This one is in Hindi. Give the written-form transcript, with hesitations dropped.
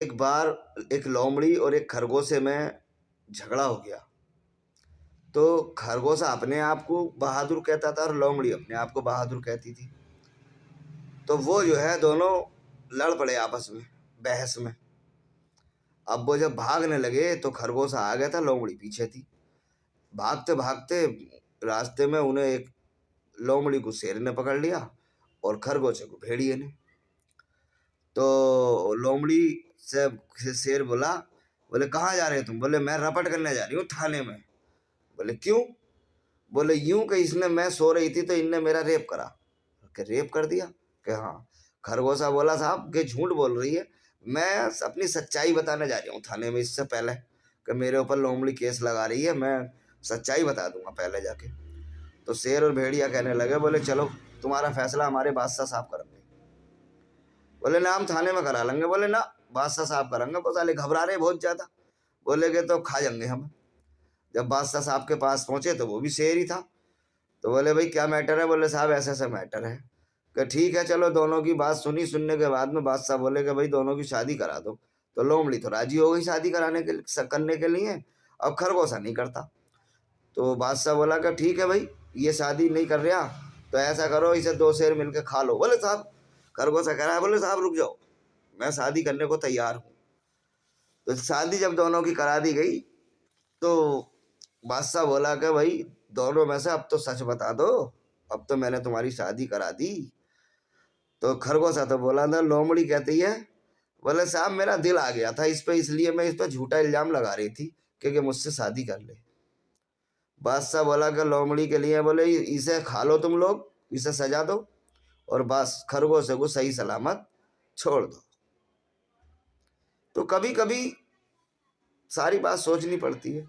एक बार एक लोमड़ी और एक खरगोशे में झगड़ा हो गया। तो खरगोशा अपने आप को बहादुर कहता था और लोमड़ी अपने आप को बहादुर कहती थी। तो वो जो है दोनों लड़ पड़े आपस में, बहस में। अब वो जब भागने लगे तो खरगोशा आ गया था, लोमड़ी पीछे थी। भागते भागते रास्ते में उन्हें एक लोमड़ी को शेर ने पकड़ लिया और खरगोशे को भेड़िए ने। तो लोमड़ी से शेर बोला, बोले कहाँ जा रहे हो तुम? बोले मैं रपट करने जा रही हूँ थाने में। बोले क्यों? बोले यूं कि इसने, मैं सो रही थी तो इनने मेरा रेप करा। कि रेप कर दिया? कि हाँ। खरगोशा बोला साहब कि झूठ बोल रही है, मैं अपनी सच्चाई बताने जा रही हूँ थाने में, इससे पहले कि मेरे ऊपर लोमड़ी केस लगा रही है, मैं सच्चाई बता दूंगा पहले जाके। तो शेर और भेड़िया कहने लगे, बोले चलो तुम्हारा फैसला हमारे बादशाह साहब करेंगे। बोले ना, हम थाने में करा लेंगे। बोले ना, बादशाह साहब करेंगे। वो साले घबरा रहे बहुत ज्यादा। बोले कि तो खा जाएंगे हम। जब बादशाह साहब के पास पहुंचे तो वो भी शेर ही था। तो बोले भाई क्या मैटर है? बोले साहब ऐसा ऐसा मैटर है। कि ठीक है चलो, दोनों की बात सुनी। सुनने के बाद में बादशाह बोले कि भाई दोनों की शादी करा दो। तो लोमड़ी तो राजी हो गई शादी करने के लिए। अब खरगोशा नहीं करता। तो बादशाह बोला कि ठीक है भाई, ये शादी नहीं कर रहा तो ऐसा करो, इसे दो शेर मिलके खा लो। बोले साहब, खरगोशा कह रहा है, बोले साहब रुक जाओ, मैं शादी करने को तैयार हूँ। तो शादी जब दोनों की करा दी गई तो बादशाह बोला कि भाई दोनों में से अब तो सच बता दो, अब तो मैंने तुम्हारी शादी करा दी। तो खरगोशा तो बोला था, लोमड़ी कहती है, बोले साहब मेरा दिल आ गया था इस पे, इसलिए मैं इस पे झूठा इल्जाम लगा रही थी कि मुझसे शादी कर ले। बादशाह बोला कि लोमड़ी के लिए, बोले इसे खा लो तुम लोग, इसे सजा दो और बस खरगोशे को सही सलामत छोड़ दो। तो कभी कभी सारी बात सोचनी पड़ती है।